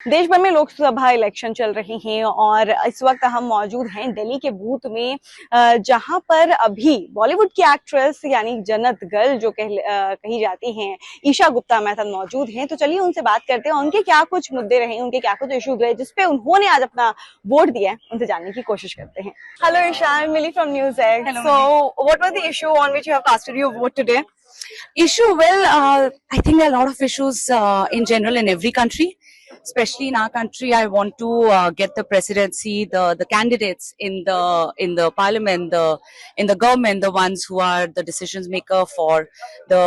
देश भर में लोकसभा इलेक्शन चल रहे हैं और इस वक्त हम मौजूद हैं दिल्ली के बूथ में, जहां पर अभी बॉलीवुड की एक्ट्रेस यानी जन्नत गर्ल जो कही जाती हैं, ईशा गुप्ता हमारे साथ मौजूद हैं। तो चलिए उनसे बात करते हैं, उनके क्या कुछ मुद्दे रहे, उनके क्या कुछ इश्यूज रहे जिसपे उन्होंने आज अपना वोट दिया है, उनसे जानने की कोशिश करते हैं। Hello Isha, I am Mili from news act. So what was the issue on which you have casted your vote today? Issue, well, I think there are a lot of issues in general in every country. Especially in our country, I want to get the presidency, the candidates in the parliament, in the government, the ones who are the decisions maker for the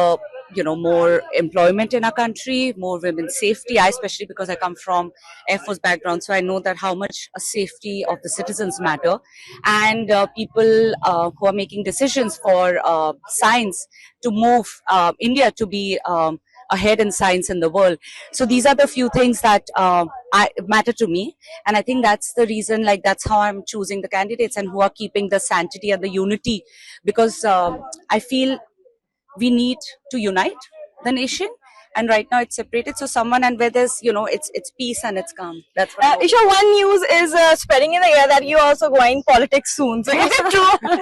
more employment in our country, more women's safety. I especially because I come from Air Force background, so I know that how much safety of the citizens matter, and people who are making decisions for science to move India to be ahead in science in the world. So these are the few things that matter to me, and I think that's the reason, like that's how I'm choosing the candidates and who are keeping the sanctity and the unity, because I feel we need to unite the nation, and right now it's separated. So someone, and where there's it's peace and it's calm. That's what Isha, one news is spreading in the air that you're also going politics soon. So is it true?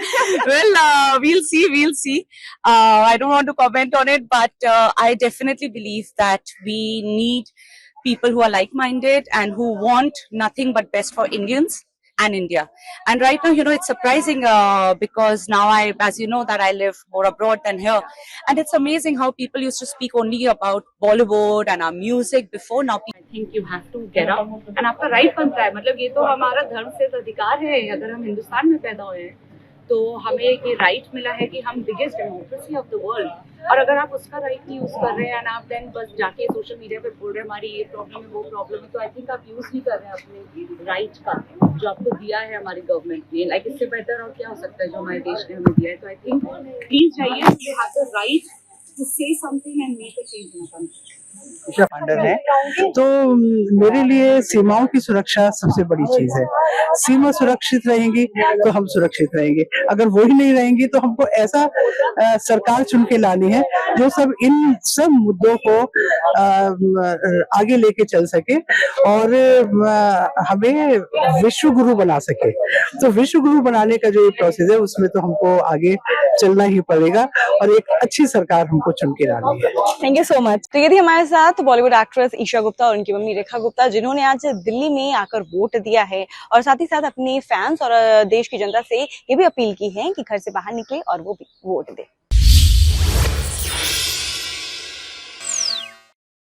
Well, we'll see. I don't want to comment on it, but I definitely believe that we need people who are like-minded and who want nothing but best for Indians and India. And right now, it's surprising because now as you know, that I live more abroad than here, and it's amazing how people used to speak only about Bollywood and our music before. Now I think you have to get up and आपका right बनता है, मतलब ये तो हमारा धर्म से अधिकार है। अगर हम हिंदुस्तान में पैदा हुए हैं तो हमें ये राइट मिला है कि हम biggest democracy of the world, और अगर आप उसका राइट नहीं यूज कर रहे हैं, आप देन बस जाके सोशल मीडिया पे बोल रहे हैं हमारी ये प्रॉब्लम है वो प्रॉब्लम है, तो आई थिंक आप यूज नहीं कर रहे हैं अपने राइट का जो आपको दिया है हमारी गवर्नमेंट ने। लाइक इससे बेटर और क्या हो सकता है जो हमारे देश ने हमें दिया है। तो आई थिंक प्लीज जाइए, you have the right to say something and make a change in the country. पांडर है, तो मेरे लिए सीमाओं की सुरक्षा सबसे बड़ी चीज है। सीमा सुरक्षित रहेंगी तो हम सुरक्षित रहेंगे, अगर वो ही नहीं रहेंगी तो हमको ऐसा सरकार चुन के लानी है जो सब इन सब मुद्दों को आगे लेके चल सके और हमें विश्व गुरु बना सके। तो विश्व गुरु बनाने का जो प्रोसेस है उसमें तो हमको आगे चलना ही पड़ेगा और एक अच्छी सरकार हमको चुन के लानी है। Thank you so much. तो ये थी हमारे साथ बॉलीवुड एक्ट्रेस ईशा गुप्ता और उनकी मम्मी रेखा गुप्ता, जिन्होंने आज दिल्ली में आकर वोट दिया है और साथ ही साथ अपने फैंस और देश की जनता से ये भी अपील की है कि घर से बाहर निकले और वो भी वोट दे।